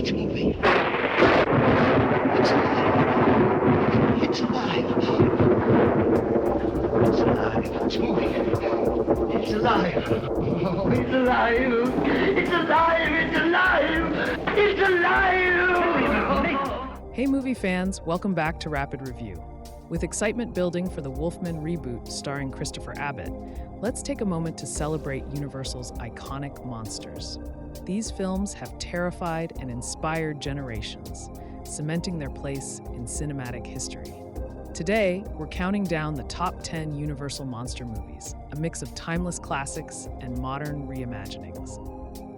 It's moving. It's alive. It's alive. It's alive. It's moving. It's alive. Oh, it's alive. It's alive. It's alive. It's alive. Hey movie fans, welcome back to Rapid Review. With excitement building for the Wolfman reboot starring Christopher Abbott, let's take a moment to celebrate Universal's iconic monsters. These films have terrified and inspired generations, cementing their place in cinematic history. Today, we're counting down the top 10 Universal monster movies, a mix of timeless classics and modern reimaginings.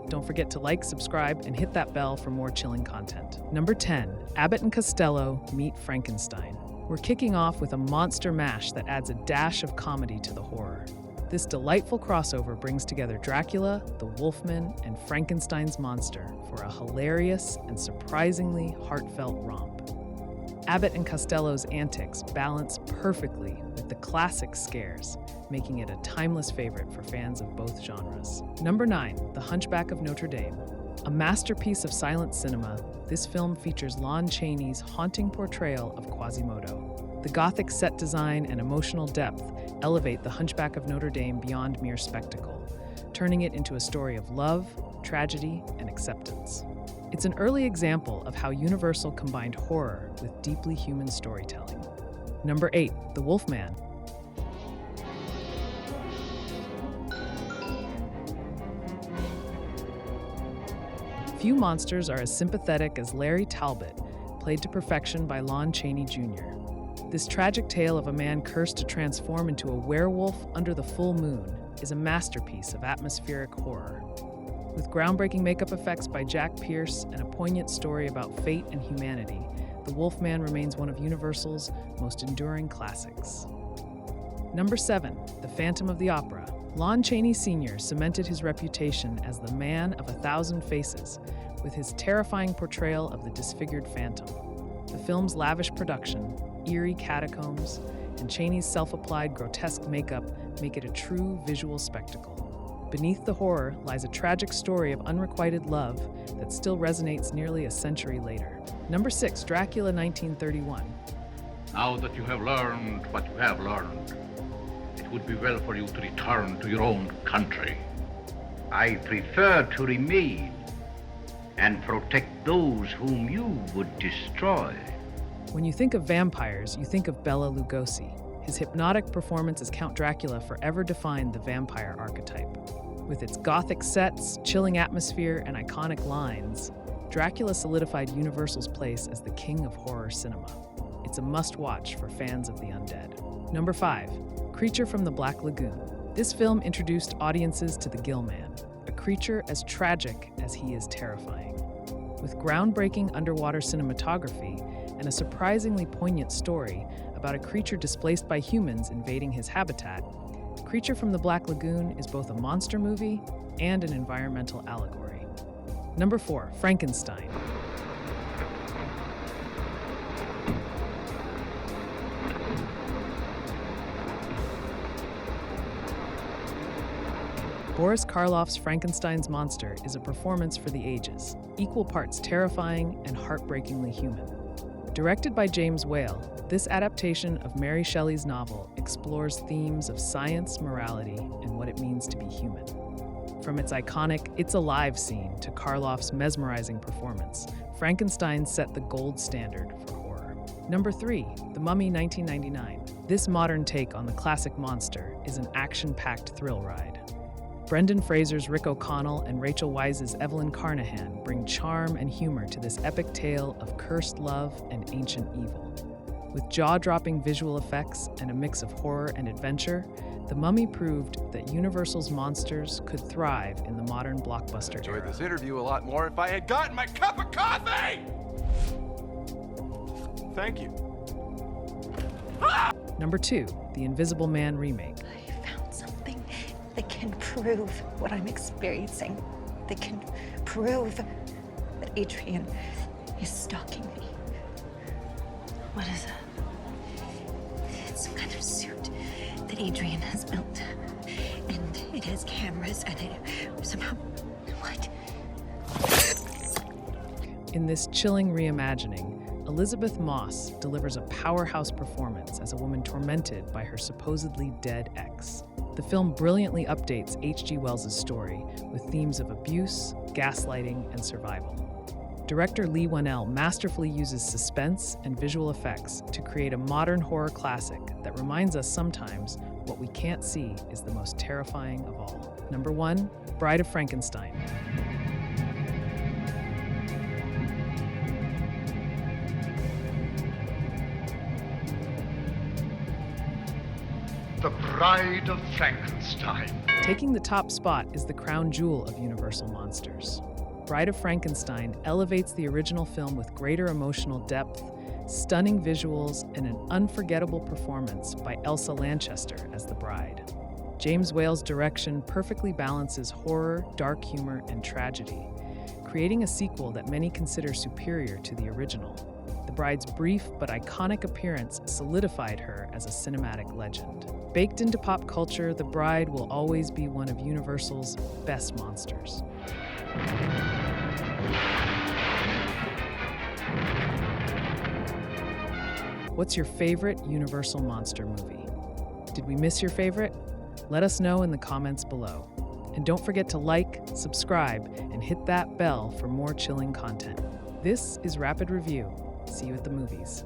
Don't forget to like, subscribe, and hit that bell for more chilling content. Number 10, Abbott and Costello meet Frankenstein. We're kicking off with a monster mash that adds a dash of comedy to the horror. This delightful crossover brings together Dracula, the Wolfman, and Frankenstein's monster for a hilarious and surprisingly heartfelt romp. Abbott and Costello's antics balance perfectly with the classic scares, making it a timeless favorite for fans of both genres. Number 9, The Hunchback of Notre Dame. A masterpiece of silent cinema, this film features Lon Chaney's haunting portrayal of Quasimodo. The gothic set design and emotional depth elevate The Hunchback of Notre Dame beyond mere spectacle, turning it into a story of love, tragedy, and acceptance. It's an early example of how Universal combined horror with deeply human storytelling. Number 8, The Wolfman. Few monsters are as sympathetic as Larry Talbot, played to perfection by Lon Chaney Jr. This tragic tale of a man cursed to transform into a werewolf under the full moon is a masterpiece of atmospheric horror. With groundbreaking makeup effects by Jack Pierce and a poignant story about fate and humanity, The Wolfman remains one of Universal's most enduring classics. Number 7, The Phantom of the Opera. Lon Chaney Sr. cemented his reputation as the man of 1,000 faces with his terrifying portrayal of the disfigured Phantom. The film's lavish production, eerie catacombs, and Chaney's self-applied grotesque makeup make it a true visual spectacle. Beneath the horror lies a tragic story of unrequited love that still resonates nearly a century later. Number 6, Dracula 1931. Now that you have learned what you have learned, it would be well for you to return to your own country. I prefer to remain and protect those whom you would destroy. When you think of vampires, you think of Bela Lugosi. His hypnotic performance as Count Dracula forever defined the vampire archetype. With its gothic sets, chilling atmosphere, and iconic lines, Dracula solidified Universal's place as the king of horror cinema. It's a must-watch for fans of the undead. Number 5, Creature from the Black Lagoon. This film introduced audiences to the Gill-Man, a creature as tragic as he is terrifying. With groundbreaking underwater cinematography and a surprisingly poignant story about a creature displaced by humans invading his habitat, Creature from the Black Lagoon is both a monster movie and an environmental allegory. Number 4, Frankenstein. Boris Karloff's Frankenstein's monster is a performance for the ages, equal parts terrifying and heartbreakingly human. Directed by James Whale, this adaptation of Mary Shelley's novel explores themes of science, morality, and what it means to be human. From its iconic It's Alive scene to Karloff's mesmerizing performance, Frankenstein set the gold standard for horror. Number 3, The Mummy 1999. This modern take on the classic monster is an action-packed thrill ride. Brendan Fraser's Rick O'Connell and Rachel Weisz's Evelyn Carnahan bring charm and humor to this epic tale of cursed love and ancient evil. With jaw-dropping visual effects and a mix of horror and adventure, The Mummy proved that Universal's monsters could thrive in the modern blockbuster Enjoyed era. this interview a lot more if I had gotten my cup of coffee! Thank you. Number 2, The Invisible Man remake. I found something that can prove what I'm experiencing. That can prove that Adrian is stalking me. What is it? It's some kind of suit that Adrian has built. And it has cameras and it somehow... What? In this chilling reimagining, Elizabeth Moss delivers a powerhouse performance as a woman tormented by her supposedly dead ex. The film brilliantly updates H.G. Wells' story with themes of abuse, gaslighting, and survival. Director Leigh Whannell masterfully uses suspense and visual effects to create a modern horror classic that reminds us sometimes what we can't see is the most terrifying of all. Number 1, Bride of Frankenstein. The Bride of Frankenstein. Taking the top spot is the crown jewel of Universal Monsters. Bride of Frankenstein elevates the original film with greater emotional depth, stunning visuals, and an unforgettable performance by Elsa Lanchester as the bride. James Whale's direction perfectly balances horror, dark humor, and tragedy, creating a sequel that many consider superior to the original. The bride's brief but iconic appearance solidified her as a cinematic legend. Baked into pop culture, the bride will always be one of Universal's best monsters. What's your favorite Universal monster movie? Did we miss your favorite? Let us know in the comments below. And don't forget to like, subscribe, and hit that bell for more chilling content. This is Rapid Review. See you at the movies.